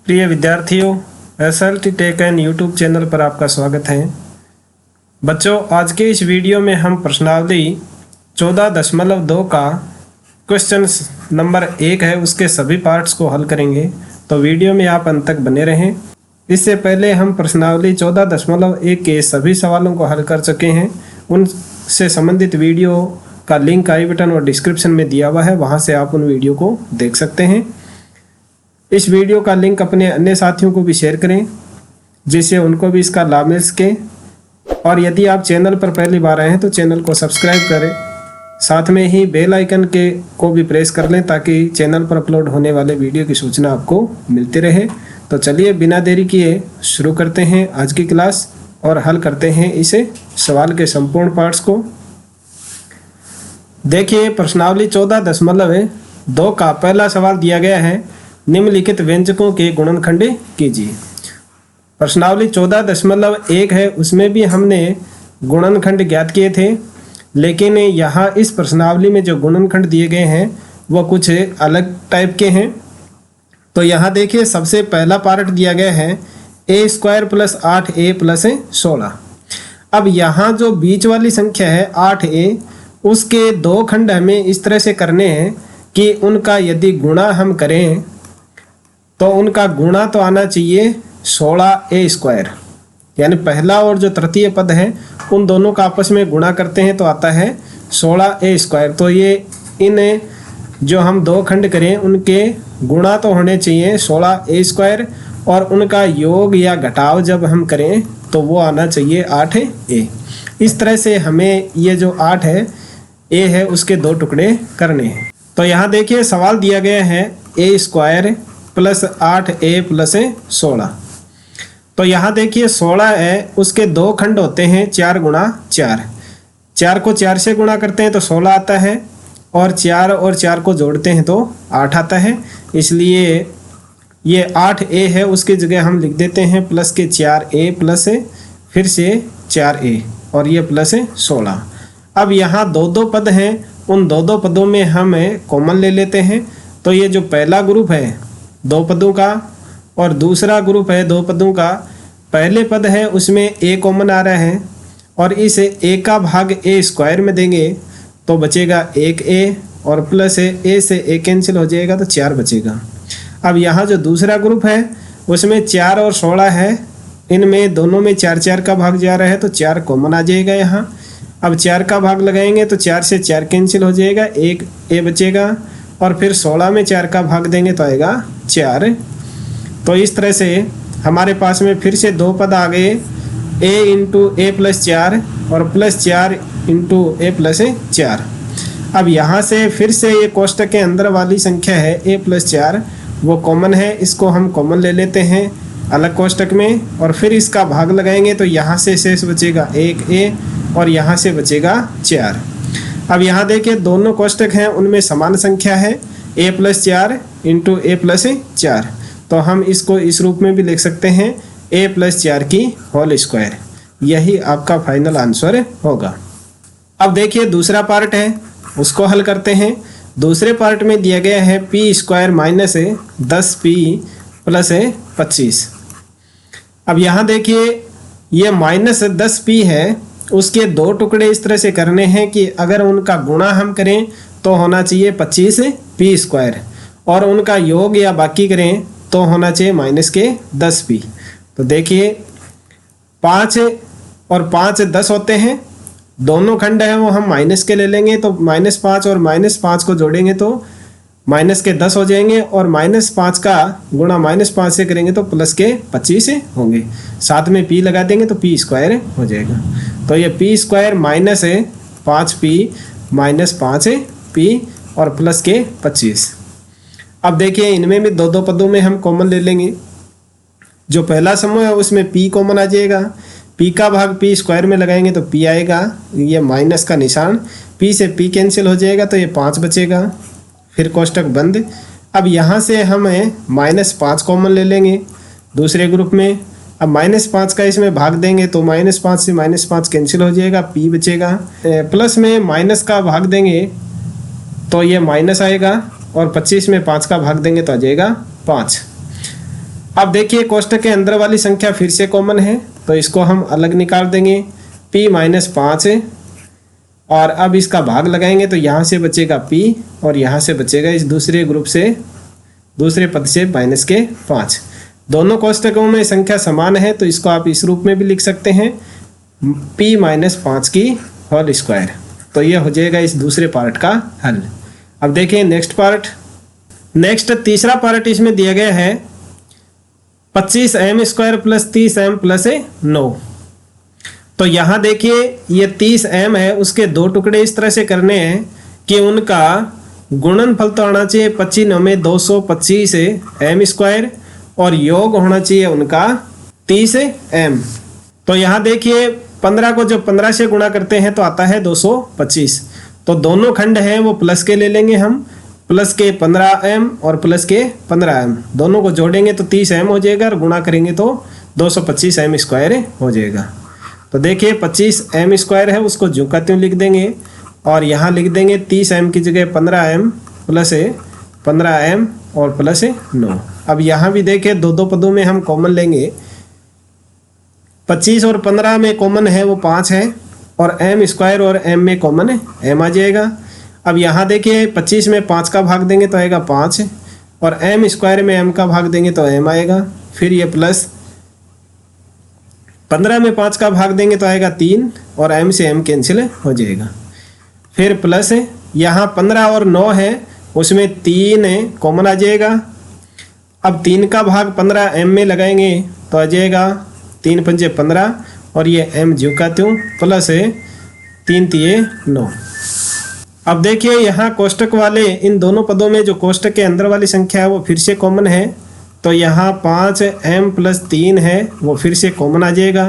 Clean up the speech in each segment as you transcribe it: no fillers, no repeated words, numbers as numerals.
प्रिय विद्यार्थियों, SLT tech and YouTube channel पर आपका स्वागत है। बच्चों, आज के इस वीडियो में हम प्रश्नावली 14.2 का क्वेश्चन नंबर 1 है उसके सभी पार्ट्स को हल करेंगे, तो वीडियो में आप अंत तक बने रहें। इससे पहले हम प्रश्नावली 14.1 के सभी सवालों को हल कर चुके हैं। उनसे संबंधित वीडियो का लिंक आई बटन और डिस्क्रिप्शन में दिया हुआ है, वहाँ से आप उन वीडियो को देख सकते हैं। इस वीडियो का लिंक अपने अन्य साथियों को भी शेयर करें, जिससे उनको भी इसका लाभ मिल सके। और यदि आप चैनल पर पहली बार आए हैं तो चैनल को सब्सक्राइब करें, साथ में ही बेल आइकन को भी प्रेस कर लें ताकि चैनल पर अपलोड होने वाले वीडियो की सूचना आपको मिलती रहे। तो चलिए बिना देरी किए शुरू करते हैं आज की क्लास और हल करते हैं इसे सवाल के संपूर्ण पार्ट्स को। देखिए, प्रश्नावली 14.2 का पहला सवाल दिया गया है, निम्नलिखित व्यंजकों के गुणनखंड कीजिए। प्रश्नावली 14.1 है, उसमें भी हमने गुणनखंड ज्ञात किए थे, लेकिन यहाँ इस प्रश्नावली में जो गुणनखंड दिए गए हैं वो कुछ अलग टाइप के हैं। तो यहाँ देखिए, सबसे पहला पार्ट दिया गया है a² + 8a + 16। अब यहाँ जो बीच वाली संख्या है 8a, उसके दो खंड हमें इस तरह से करने हैं कि उनका यदि गुणा हम करें तो उनका गुणा तो आना चाहिए 16a², यानी पहला और जो तृतीय पद है उन दोनों का आपस में गुणा करते हैं तो आता है 16a²। तो ये इन जो हम दो खंड करें उनके गुणा तो होने चाहिए 16a², और उनका योग या घटाव जब हम करें तो वो आना चाहिए 8a। इस तरह से हमें ये जो 8 है a है उसके दो टुकड़े करने हैं। तो यहाँ देखिए, सवाल दिया गया है a² + 8a + 16। तो यहाँ देखिए 16 है, उसके दो खंड होते हैं 4 × 4। 4 को 4 से गुणा करते हैं तो 16 आता है, और 4 और 4 को जोड़ते हैं तो 8 आता है। इसलिए ये 8a है, उसकी जगह हम लिख देते हैं प्लस के 4a प्लस फिर से 4a और ये प्लस 16। अब यहाँ दो पद हैं, उन दो पदों में हम कॉमन ले लेते हैं। तो ये जो पहला ग्रुप है 2 पदों का और दूसरा ग्रुप है 2 पदों का, पहले पद है उसमें a कॉमन आ रहा है, और इस a का भाग a² में देंगे तो बचेगा 1a, और प्लस a से a कैंसिल हो जाएगा तो 4 बचेगा। अब यहाँ जो दूसरा ग्रुप है उसमें 4 और 16 है, इनमें दोनों में 4 का भाग जा रहा है तो 4 कॉमन आ जाएगा यहाँ। अब 4 का भाग लगाएंगे तो 4 से 4 कैंसिल हो जाएगा, 1 a बचेगा, और फिर 16 में 4 का भाग देंगे तो आएगा 4। तो इस तरह से हमारे पास में फिर से दो पद आ गए, a × a + 4 और +4 × a + 4। अब यहाँ से फिर से ये कोष्टक के अंदर वाली संख्या है a + 4, वो कॉमन है, इसको हम कॉमन ले लेते हैं अलग कोष्टक में, और फिर इसका भाग लगाएंगे तो यहाँ से शेष बचेगा 1a और यहाँ से बचेगा 4। अब यहाँ देखिए, दोनों कोष्टक हैं उनमें समान संख्या है a + 4 × a + 4। तो हम इसको इस रूप में भी लिख सकते हैं a + 4 की होल स्क्वायर। यही आपका फाइनल आंसर होगा। अब देखिए दूसरा पार्ट है, उसको हल करते हैं। दूसरे पार्ट में दिया गया है p² - 10p + 25। अब यहाँ देखिए, ये -10p है, उसके दो टुकड़े इस तरह से करने हैं कि अगर उनका गुणा हम करें तो होना चाहिए 25p², और उनका योग या बाकी करें तो होना चाहिए -10p। तो देखिए 5 और 5 10 होते हैं, दोनों खंड है वो हम माइनस के ले लेंगे तो -5 और -5 को जोड़ेंगे तो -10 हो जाएंगे, और -5 का गुणा -5 से करेंगे तो +25 होंगे। साथ में p लगा देंगे तो p² हो जाएगा। तो ये p² - 5p - 5p और +25। अब देखिए, इनमें भी दो पदों में हम कॉमन ले लेंगे। जो पहला समूह है उसमें p कॉमन आ जाएगा, p का भाग p² में लगाएंगे तो p आएगा, ये माइनस का निशान, p से p कैंसिल हो जाएगा तो ये 5 बचेगा, फिर कोष्टक बंद। अब यहाँ से हम -5 कॉमन ले लेंगे दूसरे ग्रुप में। अब -5 का इसमें भाग देंगे तो -5 से -5 कैंसिल हो जाएगा, p बचेगा। प्लस में माइनस का भाग देंगे तो ये माइनस आएगा, और 25 में 5 का भाग देंगे तो आ जाएगा 5। अब देखिए कोष्टक के अंदर वाली संख्या फिर से कॉमन है, तो इसको हम अलग निकाल देंगे p माइनस 5 है, और अब इसका भाग लगाएंगे तो यहाँ से बचेगा p और यहाँ से बचेगा इस दूसरे ग्रुप से, दूसरे पद से माइनस के 5। दोनों कोष्टकों में संख्या समान है, तो इसको आप इस रूप में भी लिख सकते हैं p माइनस 5 की होल स्क्वायर। तो ये हो जाएगा इस दूसरे पार्ट का हल। अब देखिए नेक्स्ट पार्ट। नेक्स्ट तीसरा पार्ट इसमें दिया गया है 25m square plus 30m plus 9। तो यहाँ देखिए ये 30m है, उसके दो टुकड़े इस तरह से करने हैं कि उनका गुणनफल तो आना चाहिए 25 में 225 m स्क्वायर और योग होना चाहिए उनका 30m। तो यहाँ देखिए 15 को जब 15 से गुणा करते हैं तो आता है 225। तो दोनों खंड हैं वो प्लस के ले लेंगे हम, प्लस के 15m और प्लस के 15m, दोनों को जोड़ेंगे तो 30m हो जाएगा और गुणा करेंगे तो 225m स्क्वायर हो जाएगा। तो देखिए 25m स्क्वायर है, उसको ज्यों का त्यों लिख देंगे और यहाँ लिख देंगे 30m की जगह 15m प्लस 15m और प्लस 9। अब यहाँ भी देखिए दो दो पदों में हम कॉमन लेंगे, 25 और 15 में कॉमन है वो 5 है, और m स्क्वायर और m में कॉमन है m आ जाएगा। अब यहाँ देखिए 25 में 5 का भाग देंगे तो आएगा 5, और m स्क्वायर में m का भाग देंगे तो m आएगा। फिर ये प्लस 15 में 5 का भाग देंगे तो आएगा 3, और m से m कैंसिल हो जाएगा। फिर प्लस यहाँ 15 और 9 है, उसमें 3 कॉमन आ जाएगा। अब 3 का भाग 15 m में लगाएंगे तो आ जाएगा 3 पंजे 15, और ये m ज्यों का त्यों प्लस 3 तिये 9। अब देखिए यहाँ कोष्टक वाले इन दोनों पदों में जो कोष्टक के अंदर वाली संख्या है वो फिर से कॉमन है, तो यहाँ 5m प्लस 3 है वो फिर से कॉमन आ जाएगा।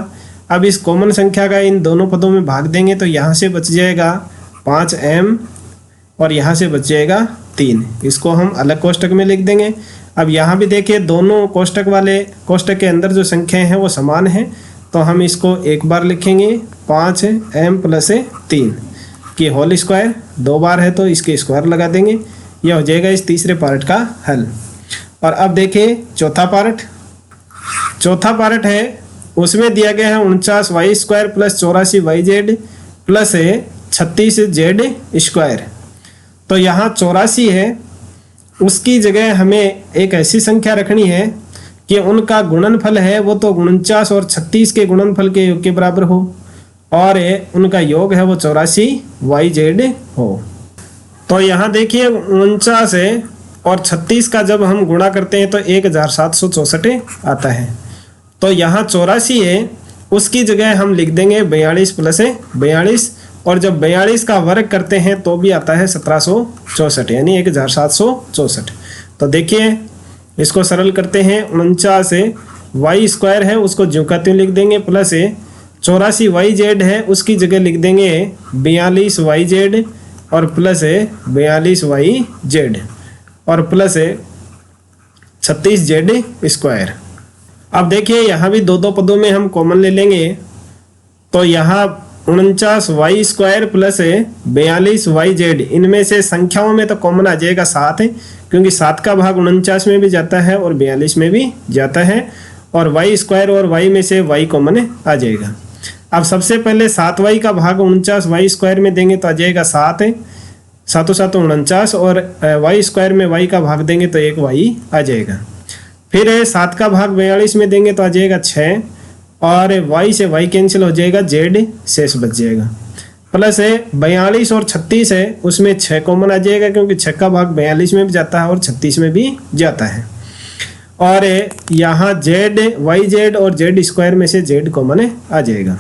अब इस कॉमन संख्या का इन दोनों पदों में भाग देंगे तो यहाँ से बच जाएगा 5m और यहाँ से बच जाएगा 3, इसको हम अलग कोष्टक में लिख देंगे। अब यहाँ भी देखिए दोनों कोष्टक वाले कोष्टक के अंदर जो संख्याएं हैं वो समान हैं, तो हम इसको एक बार लिखेंगे 5m प्लस 3 की होल स्क्वायर, 2 बार है तो इसके स्क्वायर लगा देंगे। यह हो जाएगा इस तीसरे पार्ट का हल। और अब देखिए चौथा पार्ट। चौथा पार्ट है उसमें दिया गया है 49y square plus 84yz plus 36z square. तो यहाँ 84 है, उसकी जगह हमें एक ऐसी संख्या रखनी है कि उनका गुणनफल है वो तो 49 और 36 के गुणनफल के योग के बराबर हो, और उनका योग है वो 84yz हो। तो यहाँ देखिए 49 और 36 का जब हम गुणा करते हैं तो 1764 आता है। तो यहाँ 84 है, उसकी जगह हम लिख देंगे 42 प्लस 42, और जब 42 का वर्ग करते हैं तो भी आता है 1764 यानी 1764। तो देखिए इसको सरल करते हैं, 49 y स्क्वायर है उसको ज्यों का त्यों लिख देंगे, प्लस 84yz है उसकी जगह लिख देंगे 42yz और प्लस 42yz और प्लस 36z स्क्वायर। अब देखिए यहाँ भी दो दो पदों में हम कॉमन ले लेंगे, तो यहाँ 49y स्क्वायर प्लस 42yz, इनमें से संख्याओं में तो कॉमन आ जाएगा 7 है, क्योंकि 7 का भाग 49 में भी जाता है और 42 में भी जाता है, और y स्क्वायर और y में से y कॉमन आ जाएगा। अब सबसे पहले 7y का भाग 49y स्क्वायर में देंगे तो आ जाएगा 7 है, 7 7 49, और y स्क्वायर में y का भाग देंगे तो 1y आ जाएगा। फिर 7 का भाग 42 में देंगे तो आ जाएगा 6, और y से y कैंसिल हो जाएगा, z शेष बच जाएगा। प्लस 42 और 36 है उसमें 6 कॉमन आ जाएगा, क्योंकि 6 का भाग 42 में भी जाता है और 36 में भी जाता है, और यहाँ z yz और z स्क्वायर में से z कॉमन आ जाएगा।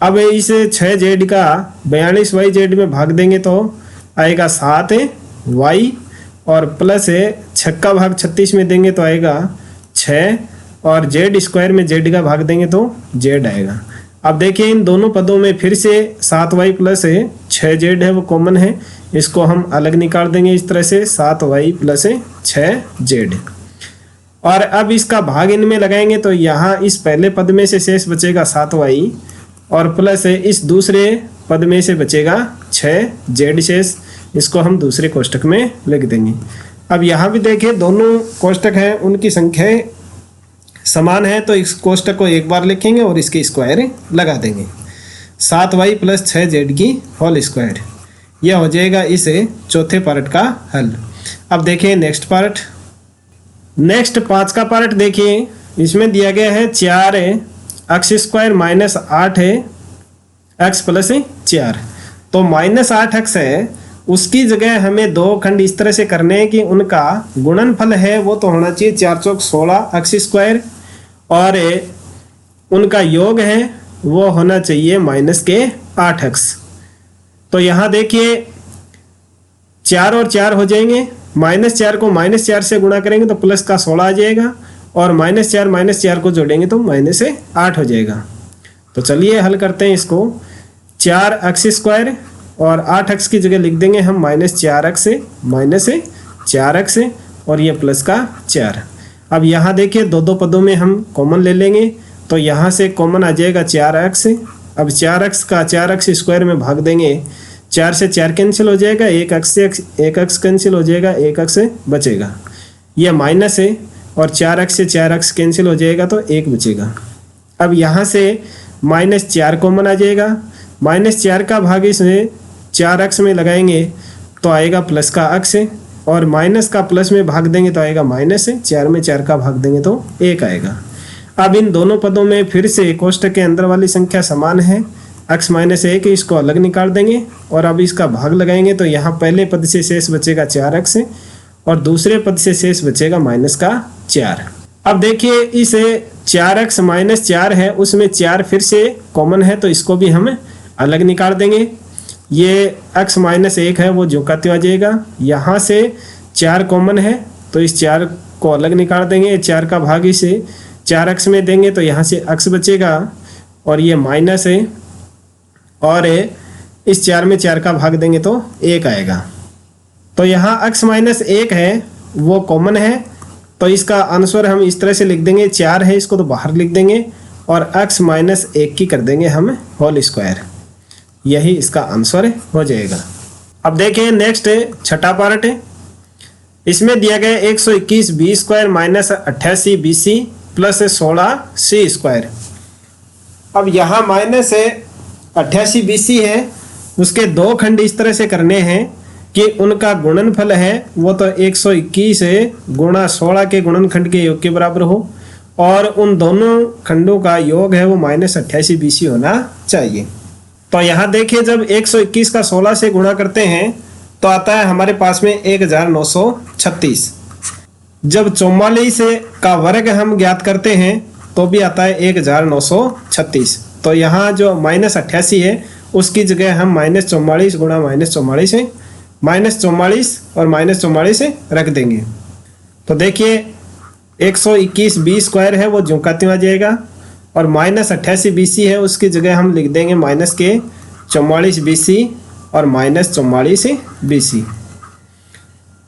अब इस 6z का 42yz में भाग देंगे तो आएगा 7y, और प्लस 6 का भाग 36 में देंगे तो आएगा 6, और z स्क्वायर में z का भाग देंगे तो z आएगा। अब देखिए इन दोनों पदों में फिर से 7y प्लस 6z है वो कॉमन है, इसको हम अलग निकाल देंगे इस तरह से 7y प्लस 6z, और अब इसका भाग इनमें लगाएंगे तो यहाँ इस पहले पद में से शेष बचेगा 7y, और प्लस इस दूसरे पद में से बचेगा 6z शेष, इसको हम दूसरे कोष्टक में लिख देंगे। अब यहाँ भी देखिए दोनों कोष्टक हैं उनकी संख्याएं समान है तो इस कोष्टक को एक बार लिखेंगे और इसके स्क्वायर लगा देंगे। 7y + 6z की होल स्क्वायर, यह हो जाएगा इस चौथे पार्ट का हल। अब देखिए नेक्स्ट पार्ट, नेक्स्ट 5 का पार्ट देखिए। इसमें दिया गया है 4x² - 8x + 4। तो -8x है, उसकी जगह हमें दो खंड इस तरह से करने हैं कि उनका गुणनफल है वो तो होना चाहिए 4 × 16 x² और उनका योग है वो होना चाहिए -8x। तो यहाँ देखिए 4 और 4 हो जाएंगे, -4 को -4 से गुणा करेंगे तो प्लस का 16 आ जाएगा और -4 - 4 को जोड़ेंगे तो -8 हो जाएगा। तो चलिए हल करते हैं इसको। 4x² और 8x की जगह लिख देंगे हम -4x -4x और ये प्लस का 4। अब यहाँ देखिए दो पदों में हम कॉमन ले लेंगे तो यहाँ से कॉमन आ जाएगा 4x। अब 4x का 4x² में भाग देंगे, 4 से 4 कैंसिल हो जाएगा, 1x से 1x कैंसिल हो जाएगा, 1x बचेगा। यह माइनस है और 4x से 4x कैंसिल हो जाएगा तो 1 बचेगा। अब यहाँ से -4 कॉमन आ जाएगा, -4 का भाग इसमें 4x में लगाएंगे तो आएगा प्लस का x और माइनस का प्लस में भाग देंगे तो आएगा माइनस, 4 में 4 का भाग देंगे तो 1 आएगा। अब इन दोनों पदों में फिर से कोष्टक के अंदर वाली संख्या समान है, x - 1 इसको अलग निकाल देंगे और अब इसका भाग लगाएंगे तो यहाँ पहले पद से शेष बचेगा 4x और दूसरे पद से शेष बचेगा -4। अब देखिए इस 4x - 4 है उसमें 4 फिर से कॉमन है तो इसको भी हम अलग निकाल देंगे। ये x - 1 है वो जो का त्यों आ जाएगा। यहाँ से 4 कॉमन है तो इस 4 को अलग निकाल देंगे, 4 का भाग इसे 4x में देंगे तो यहाँ से x बचेगा और ये माइनस है और इस 4 में 4 का भाग देंगे तो 1 आएगा। तो यहाँ x - 1 है वो कॉमन है तो इसका आंसर हम इस तरह से लिख देंगे, 4 है इसको तो बाहर लिख देंगे और x - 1 की कर देंगे हम होल स्क्वायर, यही इसका आंसर हो जाएगा। अब देखिए नेक्स्ट छठा पार्ट है। इसमें दिया गया 121 b² - 88 bc + 16 c²। अब यहाँ -88 bc है, उसके दो खंड इस तरह से करने हैं कि उनका गुणनफल है वो तो 121 × 16 के गुणनखंड के योग के बराबर हो और उन दोनों खंडों का योग है वो -88 bc होना चाहिए। तो यहाँ देखिए जब 121 का 16 से गुणा करते हैं तो आता है हमारे पास में 1936। जब 44 का वर्ग हम ज्ञात करते हैं तो भी आता है 1936। तो यहाँ जो -88 है उसकी जगह हम -44 गुणा -44 है, -44 और -44 रख देंगे। तो देखिए 121 b² है वो ज्यों का त्यों आ जाएगा और -88 bc है उसकी जगह हम लिख देंगे -44 bc और -44 bc।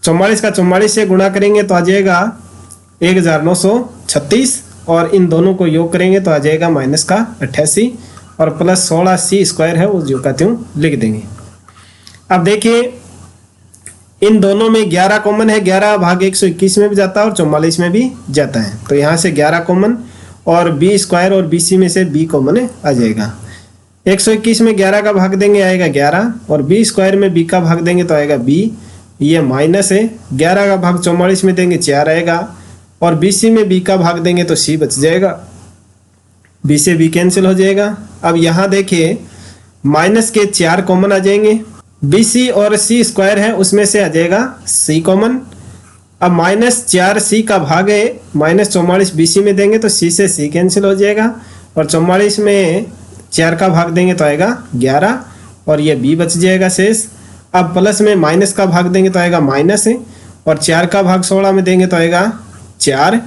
44 का 44 से गुणा करेंगे तो आ जाएगा 1936 और इन दोनों को योग करेंगे तो आ जाएगा -88 और प्लस 16 c² है वो ज्यों का त्यों लिख देंगे। अब देखिए इन दोनों में 11 कॉमन है, 11 भाग 121 में भी जाता है और 44 में भी जाता है तो यहाँ से 11 कॉमन और b² और bc में से b कॉमन आ जाएगा। 121 में 11 का भाग देंगे आएगा 11 और b² में b का भाग देंगे तो आएगा b, ये माइनस है। 11 का भाग 44 में देंगे 4 आएगा और bc में b का भाग देंगे तो c बच जाएगा, b से b कैंसिल हो जाएगा। अब यहाँ देखिए माइनस के 4 कॉमन आ जाएंगे, bc और c² है उसमें से आ जाएगा c कॉमन। अब -4c का भाग है -44 bc में देंगे तो c से c कैंसिल हो जाएगा और 44 में 4 का भाग देंगे तो आएगा 11 और ये b बच जाएगा शेष। अब प्लस में माइनस का भाग देंगे तो आएगा माइनस है और 4 का भाग 16 में देंगे तो आएगा 4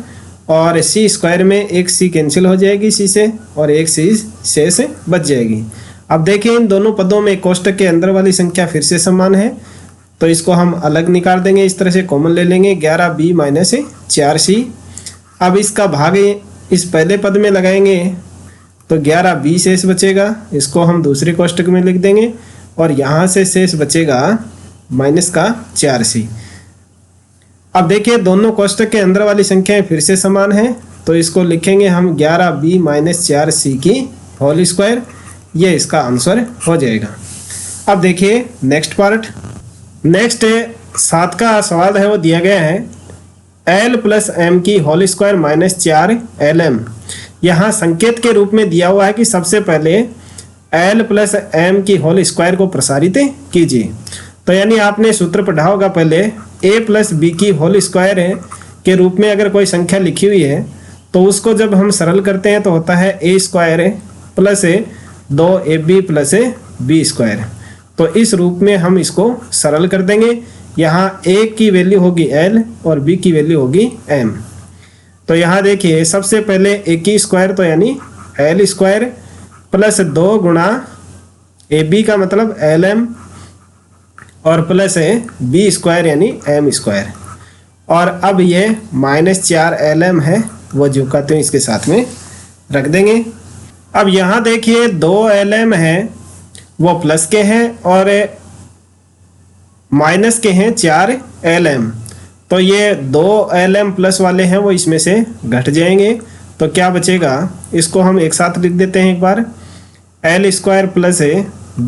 और c² में एक c कैंसिल हो जाएगी c से और एक c शेष बच जाएगी। अब देखिए इन दोनों पदों में कोष्टक के अंदर वाली संख्या फिर से समान है तो इसको हम अलग निकाल देंगे, इस तरह से कॉमन ले लेंगे 11b - 4c। अब इसका भाग इस पहले पद में लगाएंगे तो 11b शेष बचेगा, इसको हम दूसरे कोष्टक में लिख देंगे और यहाँ से शेष बचेगा -4c। अब देखिए दोनों कोष्टक के अंदर वाली संख्याएं फिर से समान है तो इसको लिखेंगे हम 11b माइनस 4c की होल स्क्वायर। ये इसका आंसर हो जाएगा। अब देखिए नेक्स्ट पार्ट। नेक्स्ट 7 का सवाल है, वो दिया गया है l प्लस एम की होल स्क्वायर माइनस 4lm। यहाँ संकेत के रूप में दिया हुआ है कि सबसे पहले l प्लस एम की होल स्क्वायर को प्रसारित कीजिए। तो यानी आपने सूत्र पढ़ा होगा पहले, a प्लस बी की होल स्क्वायर के रूप में अगर कोई संख्या लिखी हुई है तो उसको जब हम सरल करते हैं तो होता है a square plus 2ab plus b square. तो इस रूप में हम इसको सरल कर देंगे। यहाँ a की वैल्यू होगी l और b की वैल्यू होगी m। तो यहाँ देखिए सबसे पहले a की स्क्वायर तो यानी l स्क्वायर प्लस 2 गुणा ab का मतलब lm और प्लस b स्क्वायर यानी m स्क्वायर। और अब ये माइनस 4lm है, वो जो कहते हैं इसके साथ में रख देंगे। अब यहाँ देखिए 2lm है वो प्लस के हैं और माइनस के हैं 4lm। तो ये 2lm प्लस वाले हैं वो इसमें से घट जाएंगे। तो क्या बचेगा, इसको हम एक साथ लिख देते हैं एक बार, l square plus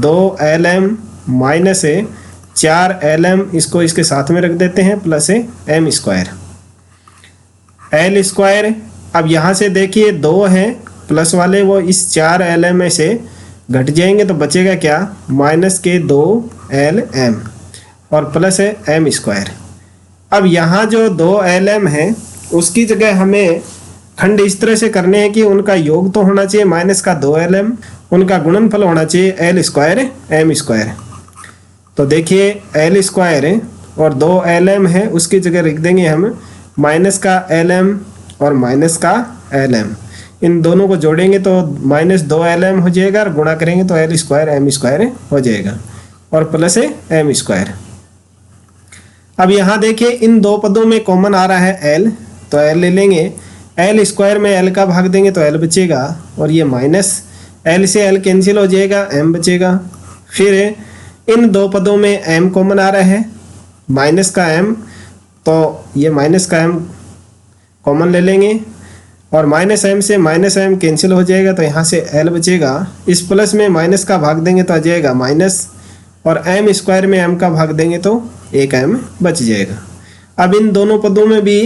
2lm minus 4lm, इसको इसके साथ में रख देते हैं, plus m square l square. अब यहाँ से देखिए 2 हैं प्लस वाले, वो इस 4lm में से घट जाएंगे तो बचेगा क्या, माइनस के 2lm और प्लस है m स्क्वायर। अब यहाँ जो 2lm है उसकी जगह हमें खंड इस तरह से करने हैं कि उनका योग तो होना चाहिए माइनस का 2lm, उनका गुणनफल होना चाहिए l स्क्वायर m स्क्वायर। तो देखिए l स्क्वायर और 2lm है, उसकी जगह लिख देंगे हम माइनस का lm और माइनस का lm। इन दोनों को जोड़ेंगे तो माइनस 2lm हो जाएगा और गुणा करेंगे तो l स्क्वायर m स्क्वायर हो जाएगा और प्लस है m स्क्वायर। अब यहाँ देखिए इन दो पदों में कॉमन आ रहा है l, तो l ले लेंगे, l स्क्वायर में l का भाग देंगे तो l बचेगा और ये माइनस l से l कैंसिल हो जाएगा, m बचेगा। फिर इन दो पदों में m कॉमन आ रहा है, माइनस का m, तो ये माइनस का m कॉमन ले लेंगे और माइनस m से माइनस m कैंसिल हो जाएगा तो यहाँ से l बचेगा। इस प्लस में माइनस का भाग देंगे तो आ जाएगा माइनस और m स्क्वायर में m का भाग देंगे तो एक m बच जाएगा। अब इन दोनों पदों में भी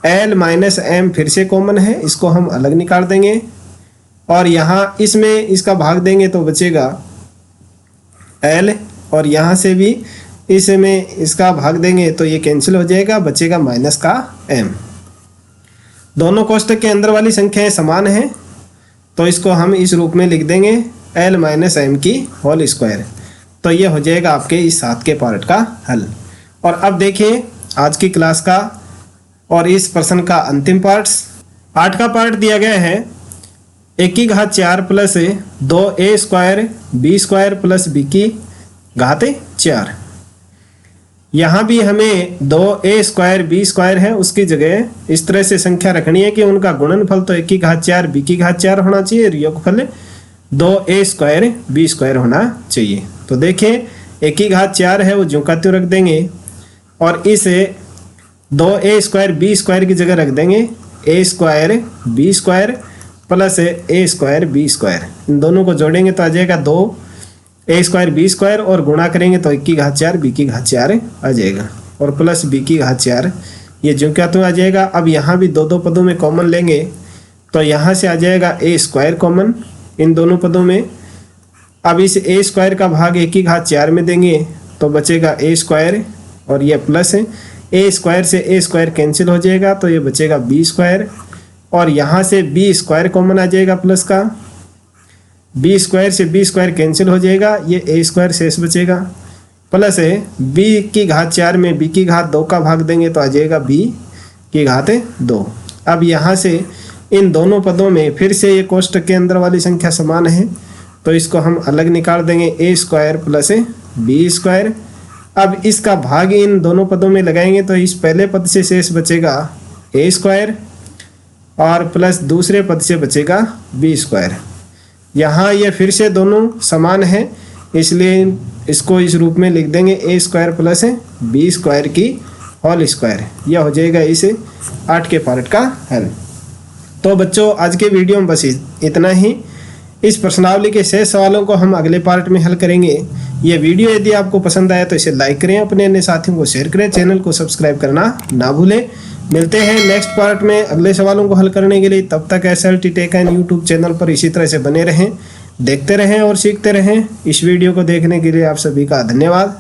l माइनस m फिर से कॉमन है, इसको हम अलग निकाल देंगे और यहाँ इसमें इसका भाग देंगे तो बचेगा l और यहाँ से भी इसमें इसका भाग देंगे तो ये कैंसिल हो जाएगा, बचेगा माइनस का m। दोनों कोष्टक के अंदर वाली संख्याएं समान हैं तो इसको हम इस रूप में लिख देंगे l माइनस m की होल स्क्वायर। तो ये हो जाएगा आपके इस 7 के पार्ट का हल। और अब देखिए आज की क्लास का और इस प्रश्न का अंतिम पार्ट्स। 8 का पार्ट दिया गया है a की घात 4 plus 2a square b square plus b की घात 4। यहाँ भी हमें 2a स्क्वायर b स्क्वायर है, उसकी जगह इस तरह से संख्या रखनी है कि उनका गुणनफल तो a की घात 4 b की घात 4 होना चाहिए और योगफल 2a स्क्वायर b स्क्वायर होना चाहिए। तो देखिए a की घात 4 है वो ज्यों का त्यों रख देंगे और इस 2a स्क्वायर b स्क्वायर की जगह रख देंगे a square b square plus a square b square. इन दोनों को जोड़ेंगे तो आ जाएगा 2a स्क्वायर b स्क्वायर और गुणा करेंगे तो a की घात 4 b की घात 4 आ जाएगा और प्लस b की घात 4, ये ज्यों का त्यों आ जाएगा। अब यहाँ भी दो पदों में कॉमन लेंगे तो यहाँ से आ जाएगा a स्क्वायर कॉमन इन दोनों पदों में। अब इस a स्क्वायर का भाग a की घात 4 में देंगे तो बचेगा a स्क्वायर और ये प्लस है a स्क्वायर से a स्क्वायर कैंसिल हो जाएगा तो ये बचेगा b स्क्वायर और यहाँ से b स्क्वायर कॉमन आ जाएगा प्लस का, b स्क्वायर से b स्क्वायर कैंसिल हो जाएगा, ये a स्क्वायर शेष बचेगा प्लस है b की घात 4 में b की घात 2 का भाग देंगे तो आ जाएगा b की घात 2। अब यहाँ से इन दोनों पदों में फिर से ये कोष्टक के अंदर वाली संख्या समान है तो इसको हम अलग निकाल देंगे a square plus b square. अब इसका भाग इन दोनों पदों में लगाएंगे तो इस पहले पद से शेष बचेगा a स्क्वायर और प्लस दूसरे पद से बचेगा b स्क्वायर। यहाँ ये फिर से दोनों समान हैं इसलिए इसको इस रूप में लिख देंगे a square plus b square की होल स्क्वायर। यह हो जाएगा इस 8 के पार्ट का हल। तो बच्चों आज के वीडियो में बस इतना ही। इस प्रश्नावली के शेष सवालों को हम अगले पार्ट में हल करेंगे। ये वीडियो यदि आपको पसंद आया तो इसे लाइक करें, अपने अन्य साथियों को शेयर करें, चैनल को सब्सक्राइब करना ना भूलें। मिलते हैं नेक्स्ट पार्ट में अगले सवालों को हल करने के लिए। तब तक SLT tech and YouTube channel पर इसी तरह से बने रहें, देखते रहें और सीखते रहें। इस वीडियो को देखने के लिए आप सभी का धन्यवाद।